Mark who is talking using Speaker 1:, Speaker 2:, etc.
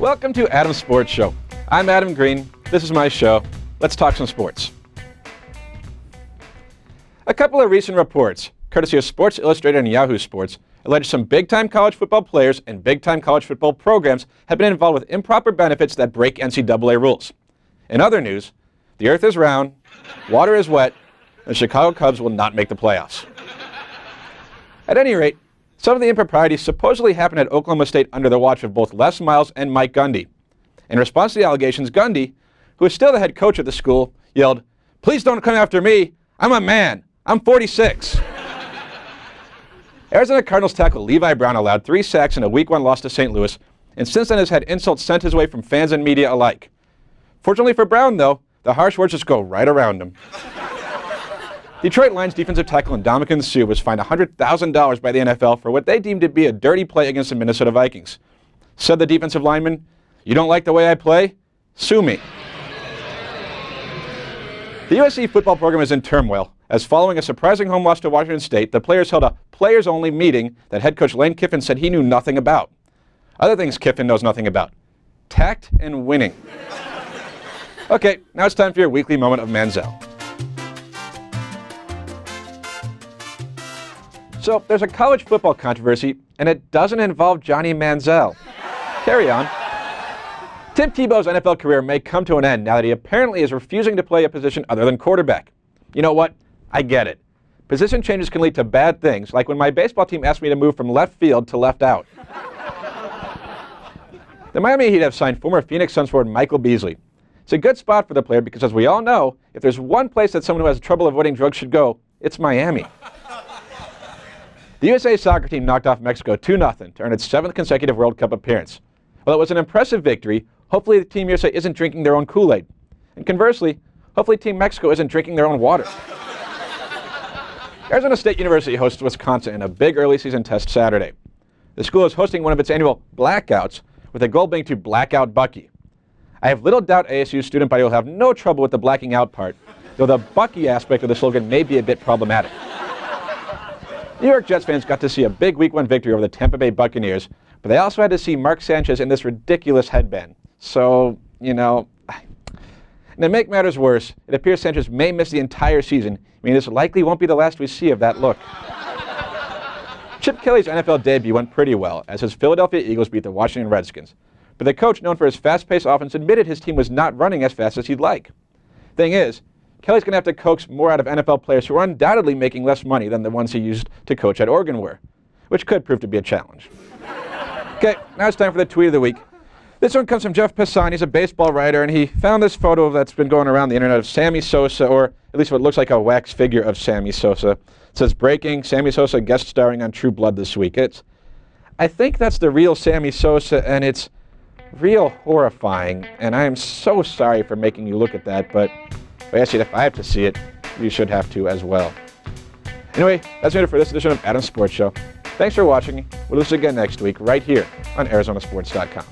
Speaker 1: Welcome to Adam's Sports Show. I'm Adam Green. This is my show. Let's talk some sports. A couple of recent reports, courtesy of Sports Illustrated and Yahoo Sports, allege some big-time college football players and big-time college football programs have been involved with improper benefits that break NCAA rules. In other news, the earth is round, water is wet, and the Chicago Cubs will not make the playoffs. At any rate, some of the improprieties supposedly happened at Oklahoma State under the watch of both Les Miles and Mike Gundy. In response to the allegations, Gundy, who is still the head coach of the school, yelled, "Please don't come after me. I'm a man. I'm 46. Arizona Cardinals tackle Levi Brown allowed 3 sacks in a Week 1 loss to St. Louis, and since then has had insults sent his way from fans and media alike. Fortunately for Brown, though, the harsh words just go right around him. Detroit Lions defensive tackle Ndamukong Suh was fined $100,000 by the NFL for what they deemed to be a dirty play against the Minnesota Vikings. Said the defensive lineman, "You don't like the way I play? Sue me." The USC football program is in turmoil, as following a surprising home loss to Washington State, the players held a players-only meeting that head coach Lane Kiffin said he knew nothing about. Other things Kiffin knows nothing about: tact and winning. Okay, now it's time for your weekly moment of Menzel. So, there's a college football controversy, and it doesn't involve Johnny Manziel. Carry on. Tim Tebow's NFL career may come to an end now that he apparently is refusing to play a position other than quarterback. You know what? I get it. Position changes can lead to bad things, like when my baseball team asked me to move from left field to left out. The Miami Heat have signed former Phoenix Suns forward Michael Beasley. It's a good spot for the player because, as we all know, if there's one place that someone who has trouble avoiding drugs should go, it's Miami. The USA soccer team knocked off Mexico 2-0 to earn its 7th consecutive World Cup appearance. While it was an impressive victory, hopefully the Team USA isn't drinking their own Kool-Aid. And conversely, hopefully Team Mexico isn't drinking their own water. Arizona State University hosts Wisconsin in a big early season test Saturday. The school is hosting one of its annual blackouts, with the goal being to black out Bucky. I have little doubt ASU student body will have no trouble with the blacking out part, though the Bucky aspect of the slogan may be a bit problematic. New York Jets fans got to see a big Week 1 victory over the Tampa Bay Buccaneers, but they also had to see Mark Sanchez in this ridiculous headband. So, and to make matters worse, it appears Sanchez may miss the entire season, meaning this likely won't be the last we see of that look. Chip Kelly's NFL debut went pretty well, as his Philadelphia Eagles beat the Washington Redskins. But the coach, known for his fast-paced offense, admitted his team was not running as fast as he'd like. Thing is, Kelly's going to have to coax more out of NFL players who are undoubtedly making less money than the ones he used to coach at Oregon were, which could prove to be a challenge. Okay, now it's time for the tweet of the week. This one comes from Jeff Passan. He's a baseball writer, and he found this photo that's been going around the internet of Sammy Sosa, or at least what looks like a wax figure of Sammy Sosa. It says, "Breaking, Sammy Sosa guest starring on True Blood this week." I think that's the real Sammy Sosa, and it's real horrifying, and I am so sorry for making you look at that, but if I have to see it, you should have to as well. Anyway, that's it for this edition of Adam's Sports Show. Thanks for watching. We'll do this again next week right here on ArizonaSports.com.